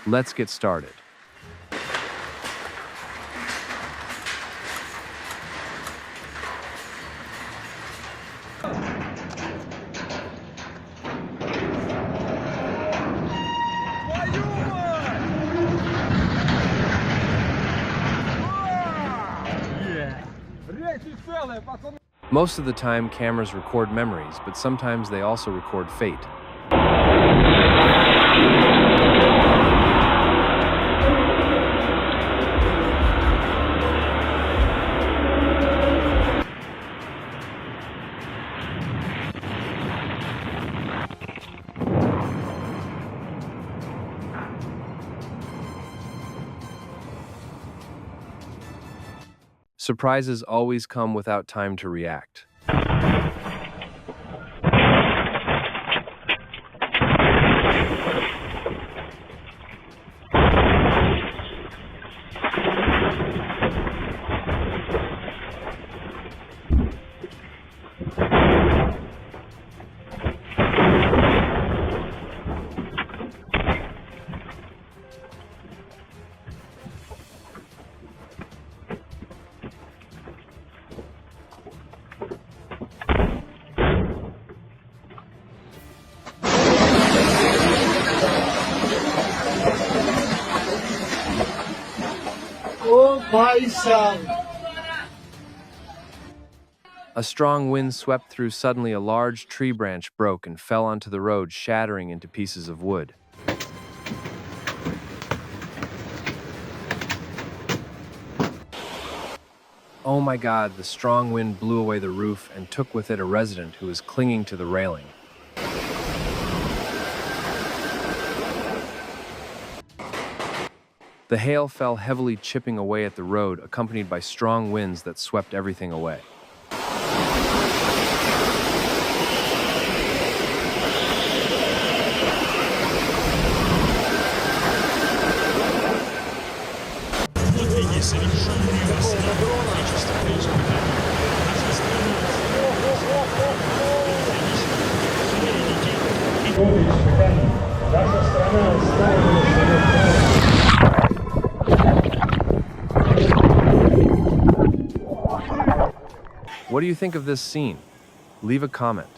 Let's get started. Most of the time, cameras record memories, but sometimes they also record fate. Surprises always come without time to react. A strong wind swept through. Suddenly, a large tree branch broke and fell onto the road, shattering into pieces of wood. Oh my God, the strong wind blew away the roof and took with it a resident who was clinging to the railing. The hail fell heavily, chipping away at the road, accompanied by strong winds that swept everything away. What do you think of this scene? Leave a comment.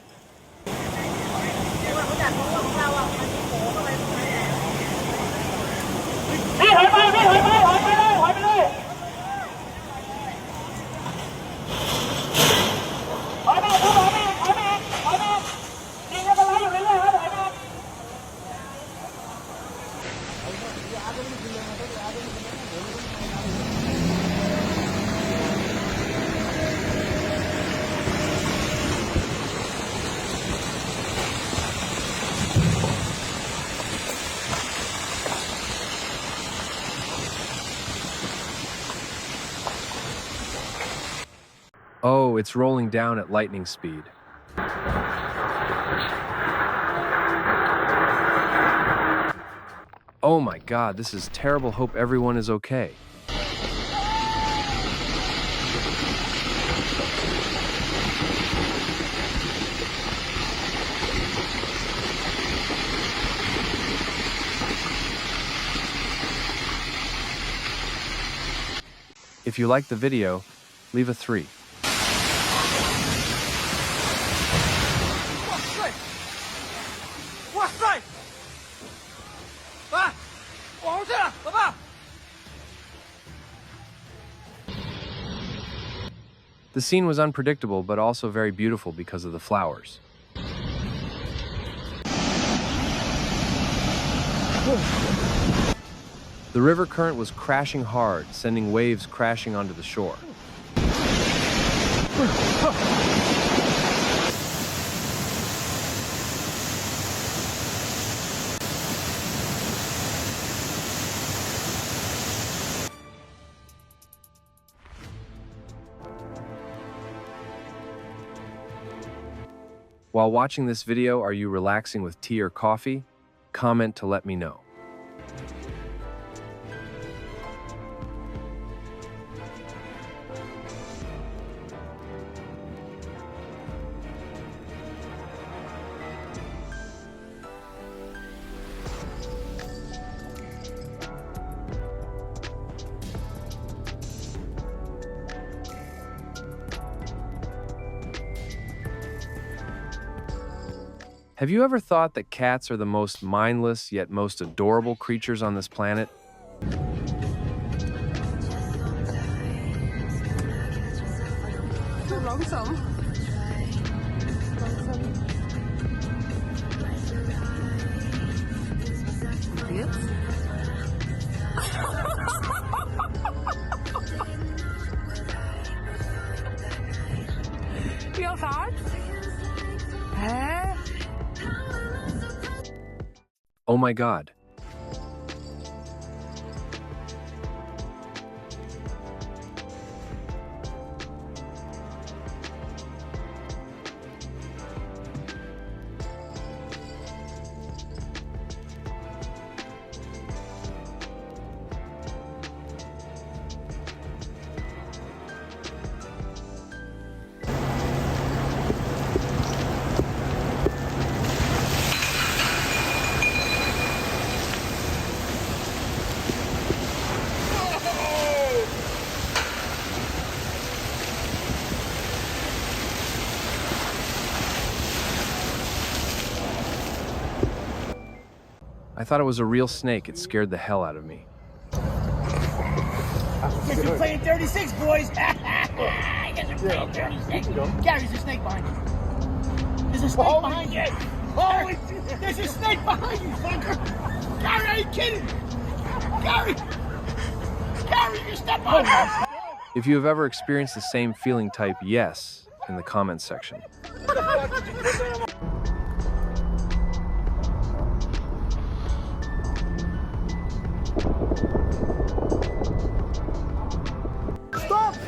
Oh, it's rolling down at lightning speed. Oh my God, this is terrible. Hope everyone is okay. If you liked the video, leave a 3. The scene was unpredictable, but also very beautiful because of the flowers. The river current was crashing hard, sending waves crashing onto the shore. While watching this video, are you relaxing with tea or coffee? Comment to let me know. Have you ever thought that cats are the most mindless yet most adorable creatures on this planet? Too lonesome. Idiots. Feel hard? Huh? Oh my God. I thought it was a real snake. It scared the hell out of me. Guess you're playing 36, boys. Guess you're playing 36. Gary, there's a snake behind you. There's a snake behind you. Oh, there's a snake behind you, fucker. Gary, are you kidding? Gary, you step on me. If you have ever experienced the same feeling, type yes in the comments section. Stop!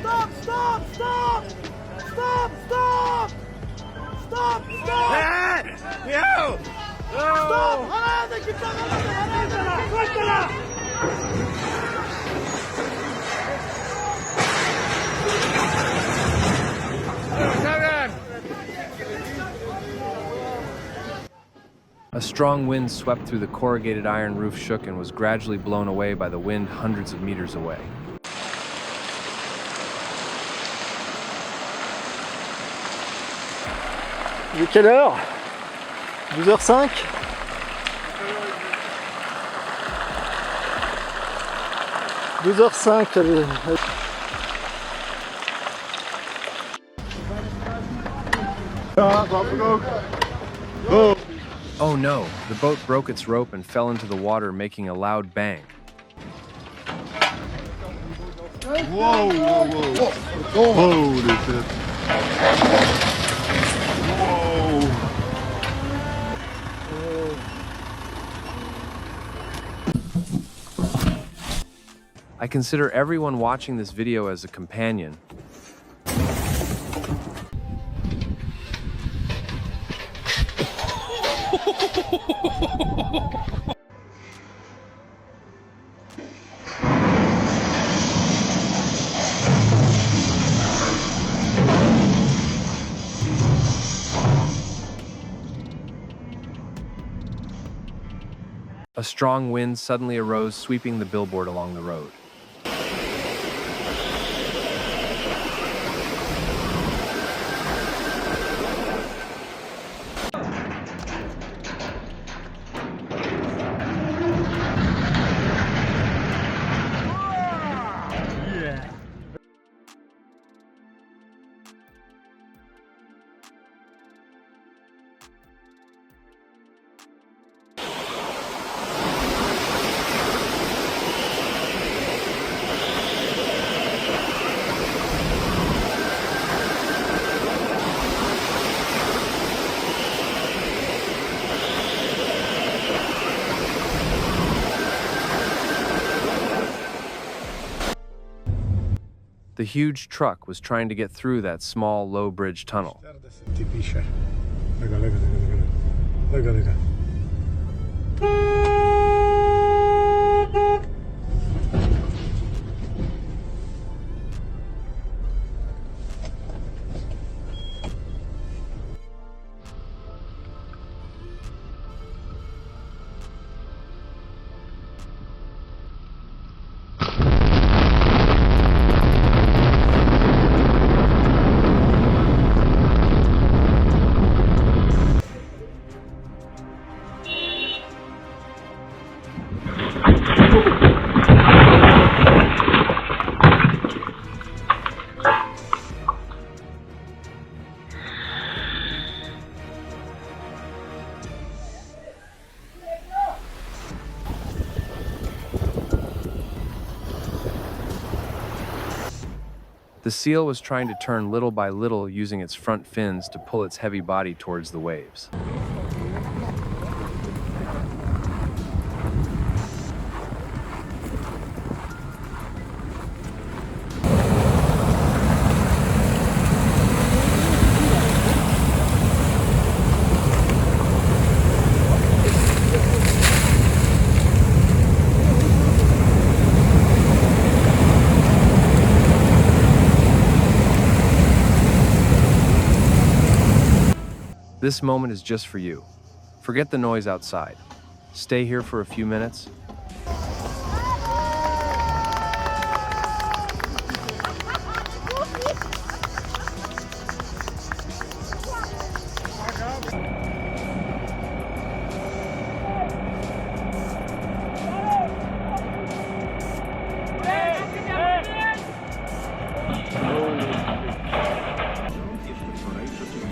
Yo! Stop! Suéltala! A strong wind swept through the corrugated iron roof, shook and was gradually blown away by the wind hundreds of meters away. Il est quelle heure? 12h05. Oh no, the boat broke its rope and fell into the water, making a loud bang. Whoa! Holy shit. Whoa! I consider everyone watching this video as a companion. A strong wind suddenly arose, sweeping the billboard along the road. The huge truck was trying to get through that small, low bridge tunnel. The seal was trying to turn little by little using its front fins to pull its heavy body towards the waves. This moment is just for you. Forget the noise outside. Stay here for a few minutes.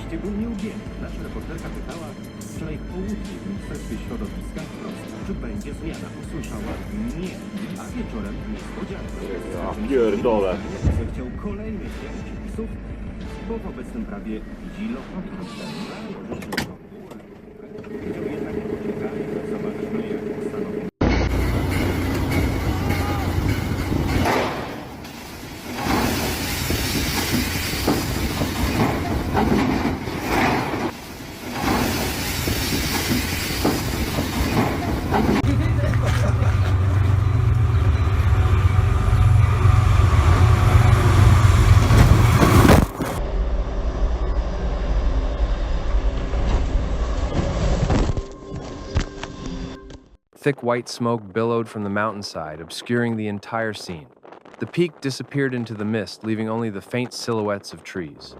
Szczególnie ubiegł. Nasza reporterka pytała wczoraj w południe w Ministerstwie Środowiska wprost, czy będzie zmiana. Usłyszała nie, a wieczorem niespodziankę. Ja pierdolę. Zechciał kolejny śmierć psów, bo w obecnym prawie widzi lokator. Chciał jednak poczekać, zobaczymy jak postanowi. Thick white smoke billowed from the mountainside, obscuring the entire scene. The peak disappeared into the mist, leaving only the faint silhouettes of trees.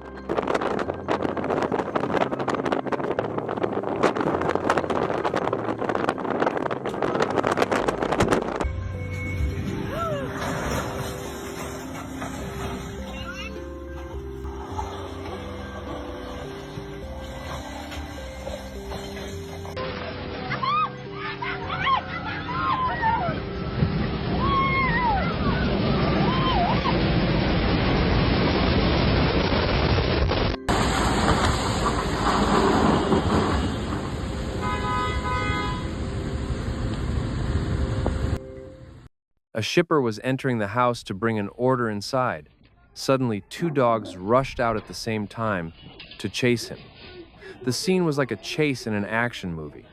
A shipper was entering the house to bring an order inside. Suddenly, two dogs rushed out at the same time to chase him. The scene was like a chase in an action movie.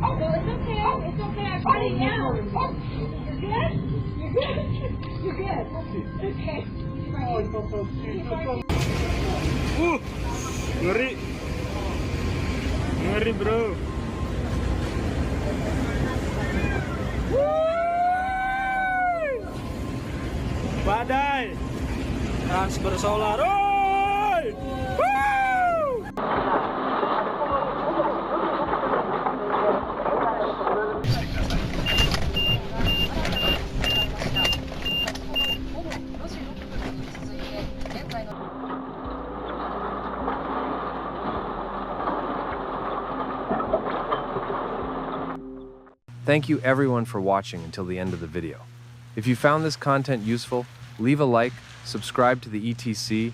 Well, it's okay. It's okay. I put it down. You're good? You're good? You're good. Okay. Ngeri. Ngeri, bro. Badai. Transfer solar. Oi! Woo! Thank you everyone for watching until the end of the video. If you found this content useful, leave a like, subscribe to the ETC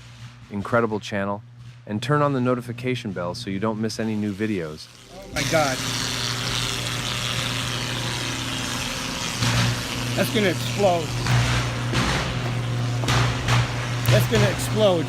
Incredible channel, and turn on the notification bell so you don't miss any new videos. Oh my God. That's gonna explode. That's gonna explode.